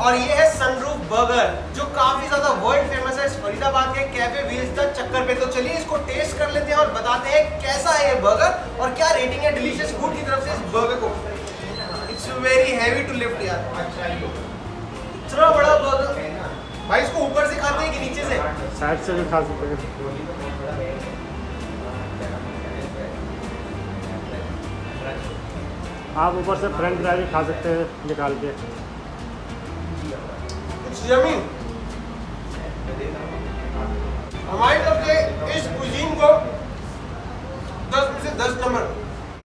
और ये है सनरूफ बर्गर जो काफी ज्यादा वर्ल्ड फेमस है फरीदाबाद के कैफे व्हील्स का चक्कर पे। तो चलिए इसको टेस्ट कर लेते हैं और बताते हैं कैसा है ये बर्गर और क्या रेटिंग है डिलीशियस फूड की तरफ से इस बर्गर को। It's very heavy to lift यार, इतना बड़ा बर्गर। भाई इसको ऊपर से खाते हैं कि नीचे से? साइड से भी खा सकते हैं। आप ऊपर से फ्रेंच फ्राई भी खा सकते हैं निकाल के। It's yummy.